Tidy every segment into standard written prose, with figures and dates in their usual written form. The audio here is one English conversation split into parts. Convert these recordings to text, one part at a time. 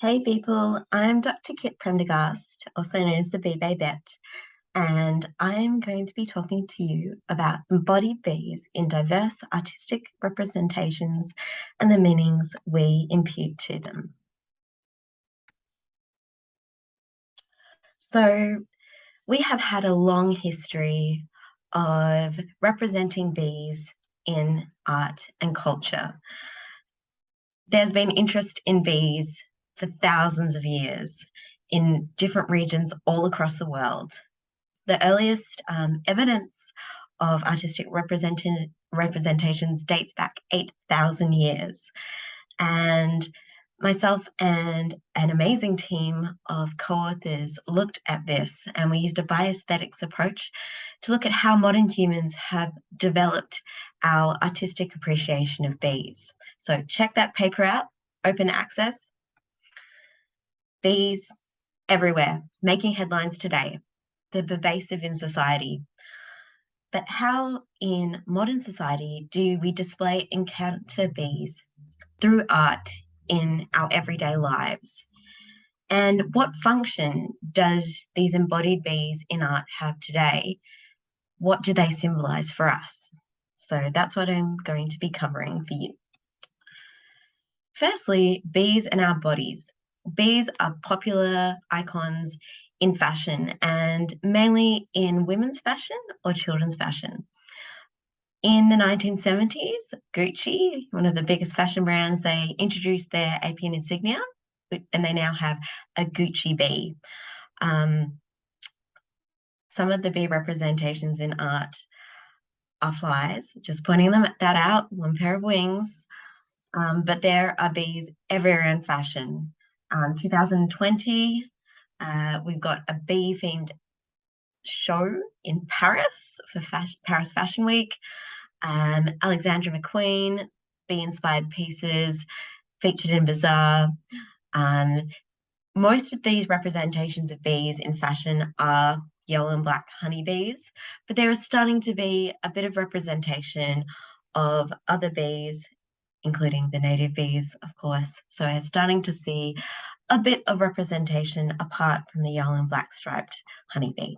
Hey people, I'm Dr. Kit Prendergast, also known as the Bee Babette, and I'm going to be talking to you about embodied bees in diverse artistic representations and the meanings we impute to them. So, we have had a long history of representing bees in art and culture. There's been interest in bees for thousands of years in different regions all across the world. The earliest evidence of artistic representations dates back 8,000 years. And myself and an amazing team of co-authors looked at this, and we used a bioaesthetics approach to look at how modern humans have developed our artistic appreciation of bees. So check that paper out, open access. Bees everywhere, making headlines today. They're pervasive in society. But how in modern society do we display encounter bees through art in our everyday lives? And what function does these embodied bees in art have today? What do they symbolize for us? So that's what I'm going to be covering for you. Firstly, bees and our bodies. Bees are popular icons in fashion and mainly in women's fashion or children's fashion. In the 1970s, Gucci, one of the biggest fashion brands, they introduced their apian insignia, and they now have a Gucci bee. Some of the bee representations in art are flies, just pointing that out, one pair of wings. But there are bees everywhere in fashion. 2020, we've got a bee-themed show in Paris for Paris Fashion Week. Alexandra McQueen, bee-inspired pieces featured in Bazaar. Most of these representations of bees in fashion are yellow and black honeybees, but there is starting to be a bit of representation of other bees, including the native bees, of course. So we're starting to see a bit of representation apart from the yellow and black striped honeybee.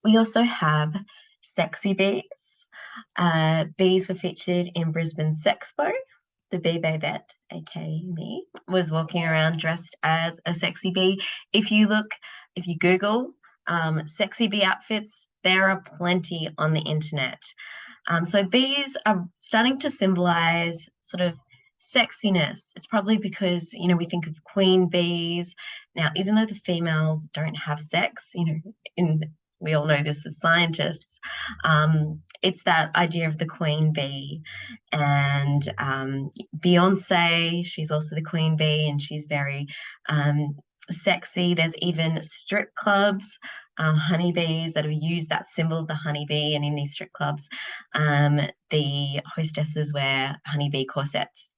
We also have sexy bees. Bees were featured in Brisbane's Sexpo. The Bee Babette, aka me, was walking around dressed as a sexy bee. If you Google sexy bee outfits, there are plenty on the internet. So bees are starting to symbolize sort of sexiness. It's probably because, we think of queen bees. Now, even though the females don't have sex, we all know this as scientists, it's that idea of the queen bee. And Beyonce, she's also the queen bee, and she's very sexy. There's even strip clubs, honeybees that have used that symbol of the honeybee, and in these strip clubs, the hostesses wear honeybee corsets.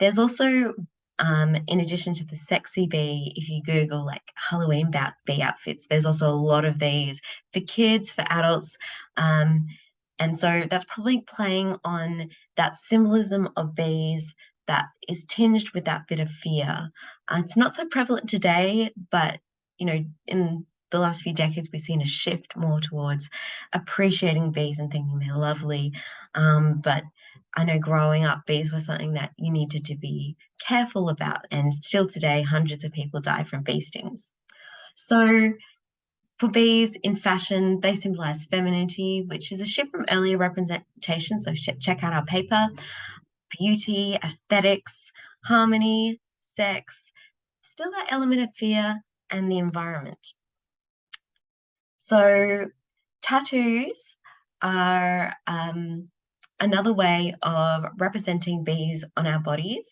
There's also, in addition to the sexy bee, if you Google like Halloween bee outfits, there's also a lot of these for kids, for adults. And so that's probably playing on that symbolism of bees that is tinged with that bit of fear. It's not so prevalent today, but in the last few decades, we've seen a shift more towards appreciating bees and thinking they're lovely. But I know growing up, bees were something that you needed to be careful about, and still today, hundreds of people die from bee stings. So for bees in fashion, they symbolize femininity, which is a shift from earlier representation. So check out our paper. Beauty, aesthetics, harmony, sex, still that element of fear, and the environment. So tattoos are another way of representing bees on our bodies.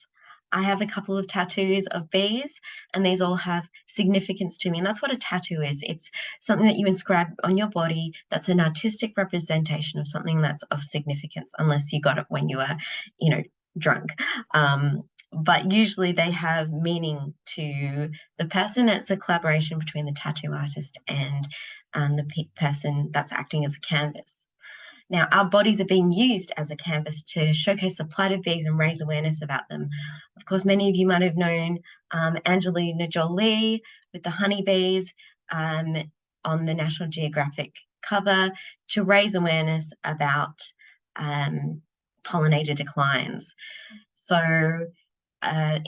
I have a couple of tattoos of bees, and these all have significance to me. And that's what a tattoo is. It's something that you inscribe on your body that's an artistic representation of something that's of significance, unless you got it when you were, drunk. But usually they have meaning to the person. It's a collaboration between the tattoo artist and the person that's acting as a canvas. Now, our bodies are being used as a canvas to showcase the plight of bees and raise awareness about them. Of course, many of you might have known Angelina Jolie with the honeybees on the National Geographic cover to raise awareness about pollinator declines. So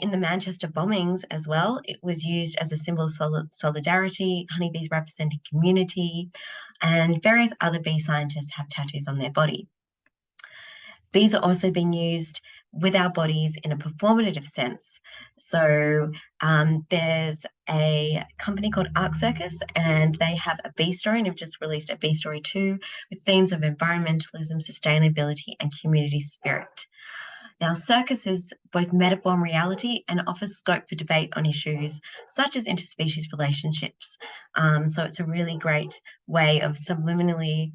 in the Manchester bombings as well, it was used as a symbol of solidarity, honeybees representing community, and various other bee scientists have tattoos on their body. Bees are also being used with our bodies in a performative sense. So there's a company called Arc Circus, and they have a bee story, and have just released a bee story too, with themes of environmentalism, sustainability, and community spirit. Now, circus is both metaphor and reality and offers scope for debate on issues such as interspecies relationships. So it's a really great way of subliminally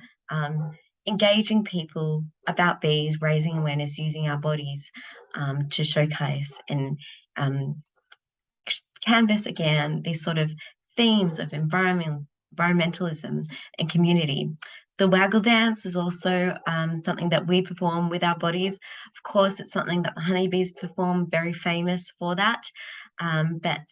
engaging people about bees, raising awareness, using our bodies to showcase and canvas again these sort of themes of environmentalism and community. The waggle dance is also something that we perform with our bodies. Of course, it's something that the honeybees perform, very famous for that. But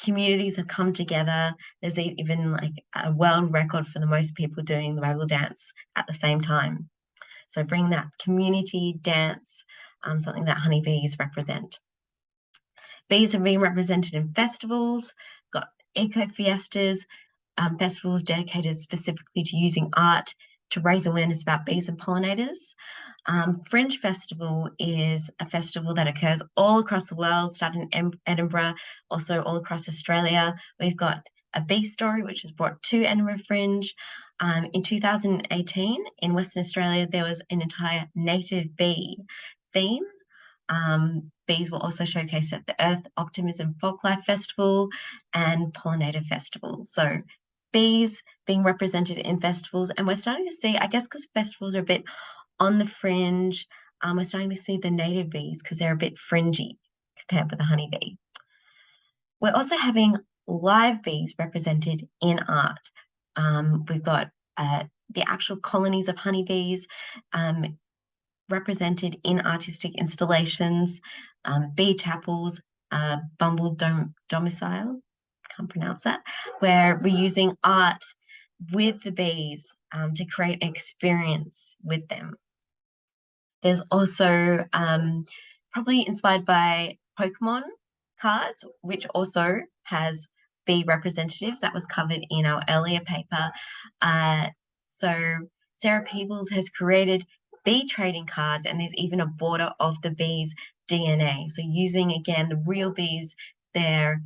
communities have come together. There's even like a world record for the most people doing the waggle dance at the same time. So bring that community dance, something that honeybees represent. Bees have been represented in festivals, got eco fiestas, festivals dedicated specifically to using art to raise awareness about bees and pollinators. Fringe Festival is a festival that occurs all across the world, starting in Edinburgh, also all across Australia. We've got a bee story, which is brought to Edinburgh Fringe. In 2018, in Western Australia, there was an entire native bee theme. Bees were also showcased at the Earth Optimism Folklife Festival and Pollinator Festival. So bees being represented in festivals, and we're starting to see, I guess because festivals are a bit on the fringe, we're starting to see the native bees because they're a bit fringy compared with the honeybee. We're also having live bees represented in art. We've got the actual colonies of honeybees represented in artistic installations, bee chapels, Bumble Domicile, can't pronounce that, where we're using art with the bees to create an experience with them. There's also probably inspired by Pokemon cards, which also has bee representatives that was covered in our earlier paper. So Sarah Peebles has created bee trading cards, and there's even a border of the bees' DNA. So using again the real bees, their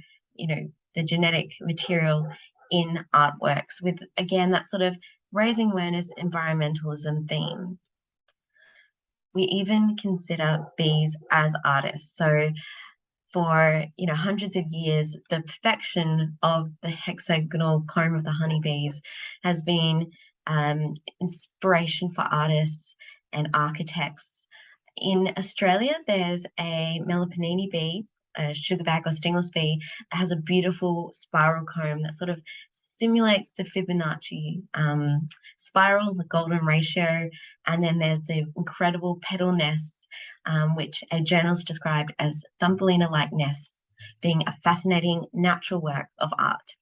the genetic material in artworks, with again that sort of raising awareness, environmentalism theme. We even consider bees as artists. So for hundreds of years, the perfection of the hexagonal comb of the honeybees has been inspiration for artists and architects. In Australia, there's a Meliponene bee, a sugarbag or stingless bee, that has a beautiful spiral comb that sort of simulates the Fibonacci spiral, the golden ratio, and then there's the incredible petal nests, which a journalist described as Thumbelina-like nests, being a fascinating natural work of art.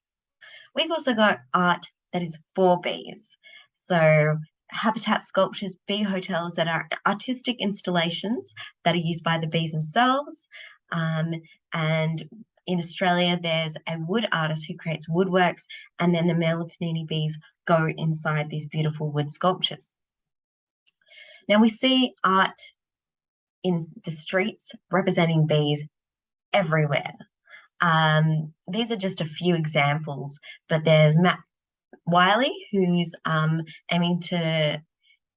We've also got art that is for bees. So habitat sculptures, bee hotels that are artistic installations that are used by the bees themselves. And in Australia, there's a wood artist who creates woodworks, and then the Meliponene bees go inside these beautiful wood sculptures. Now we see art in the streets representing bees everywhere. These are just a few examples, but there's Matt Wiley, who's aiming to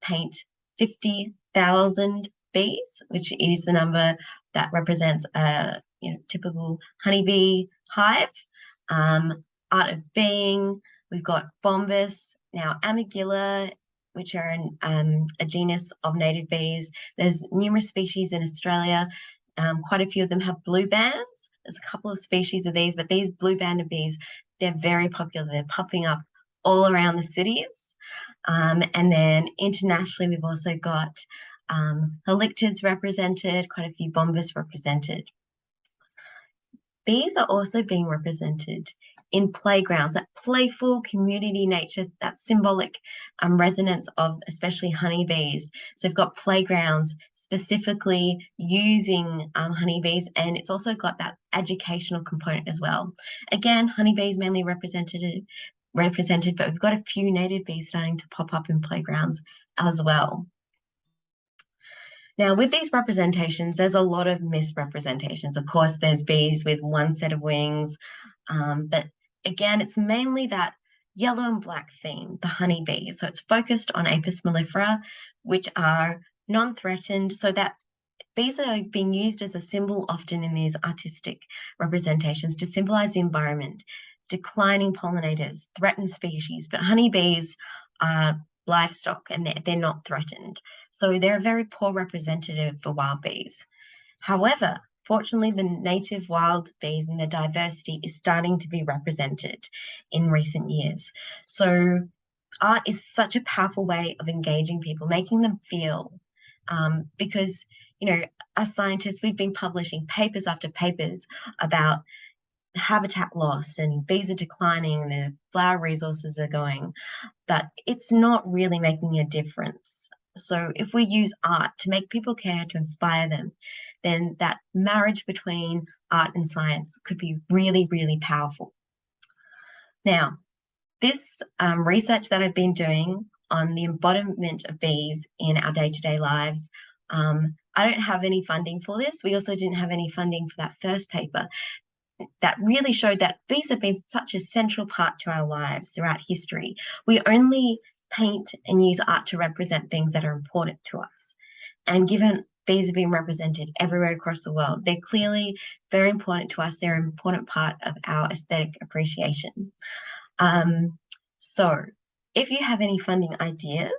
paint 50,000 bees, which is the number that represents a typical honeybee hive. Art of Being, we've got Bombus, now Amygilla, which are a genus of native bees. There's numerous species in Australia. Quite a few of them have blue bands. There's a couple of species of these, but these blue banded bees, they're very popular. They're popping up all around the cities. And then internationally, we've also got halictids represented, quite a few bombus represented. Bees are also being represented in playgrounds, that playful community nature, that symbolic resonance of especially honeybees. So we've got playgrounds specifically using honeybees, and it's also got that educational component as well. Again, honeybees mainly represented, but we've got a few native bees starting to pop up in playgrounds as well. Now, with these representations, there's a lot of misrepresentations. Of course, there's bees with one set of wings, but again, it's mainly that yellow and black theme, the honeybee. So it's focused on Apis mellifera, which are non-threatened, so that bees are being used as a symbol often in these artistic representations to symbolize the environment, declining pollinators, threatened species, but honeybees are livestock and they're not threatened. So they're a very poor representative for wild bees. However, fortunately, the native wild bees and their diversity is starting to be represented in recent years. So art is such a powerful way of engaging people, making them feel, because, you know, as scientists, we've been publishing papers after papers about habitat loss and bees are declining and the flower resources are going, but it's not really making a difference. So if we use art to make people care, to inspire them, then that marriage between art and science could be really, really powerful. Now, this research that I've been doing on the embodiment of bees in our day-to-day lives, I don't have any funding for this. We also didn't have any funding for that first paper that really showed that bees have been such a central part to our lives throughout history. We only paint and use art to represent things that are important to us. And given bees have been represented everywhere across the world, they're clearly very important to us. They're an important part of our aesthetic appreciation. So if you have any funding ideas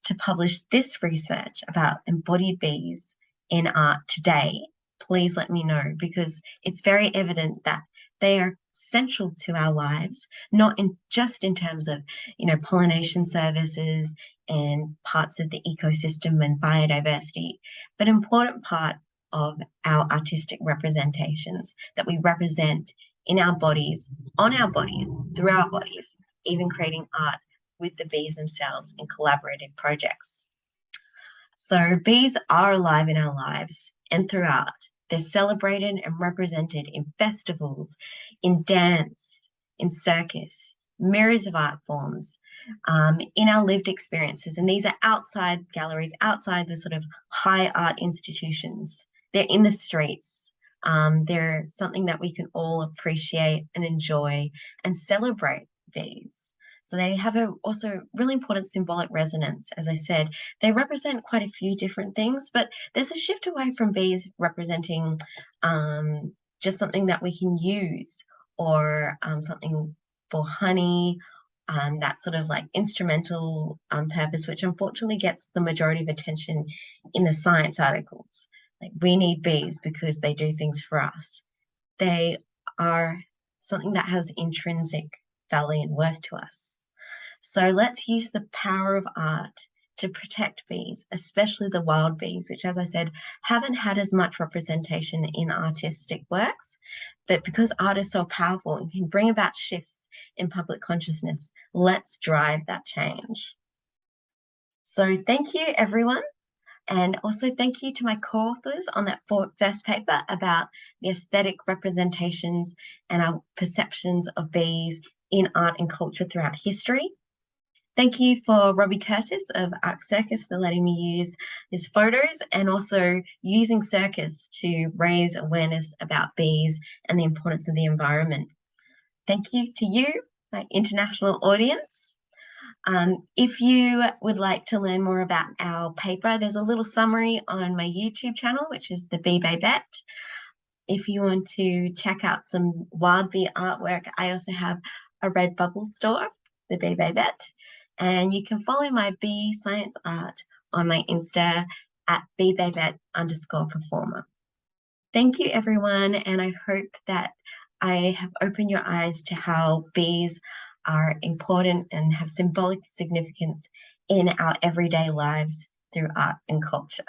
to publish this research about embodied bees in art today, please let me know, because it's very evident that they are central to our lives, not just in terms of, you know, pollination services and parts of the ecosystem and biodiversity, but an important part of our artistic representations that we represent in our bodies, on our bodies, through our bodies, even creating art with the bees themselves in collaborative projects. So bees are alive in our lives and through art. They're celebrated and represented in festivals, in dance, in circus, myriads of art forms, in our lived experiences. And these are outside galleries, outside the sort of high art institutions. They're in the streets. They're something that we can all appreciate and enjoy and celebrate these. So they have also really important symbolic resonance. As I said, they represent quite a few different things, but there's a shift away from bees representing just something that we can use, or something for honey, that sort of like instrumental purpose, which unfortunately gets the majority of attention in the science articles. Like, we need bees because they do things for us. They are something that has intrinsic value and worth to us. So let's use the power of art to protect bees, especially the wild bees, which, as I said, haven't had as much representation in artistic works. But because art is so powerful and can bring about shifts in public consciousness, let's drive that change. So thank you, everyone. And also thank you to my co-authors on that first paper about the aesthetic representations and our perceptions of bees in art and culture throughout history. Thank you for Robbie Curtis of Arc Circus for letting me use his photos, and also using circus to raise awareness about bees and the importance of the environment. Thank you to you, my international audience. If you would like to learn more about our paper, there's a little summary on my YouTube channel, which is the Bee Babette. If you want to check out some wild bee artwork, I also have a Redbubble store, the Bee Babette. And you can follow my bee science art on my Insta at @beebabette_performer. Thank you, everyone, and I hope that I have opened your eyes to how bees are important and have symbolic significance in our everyday lives through art and culture.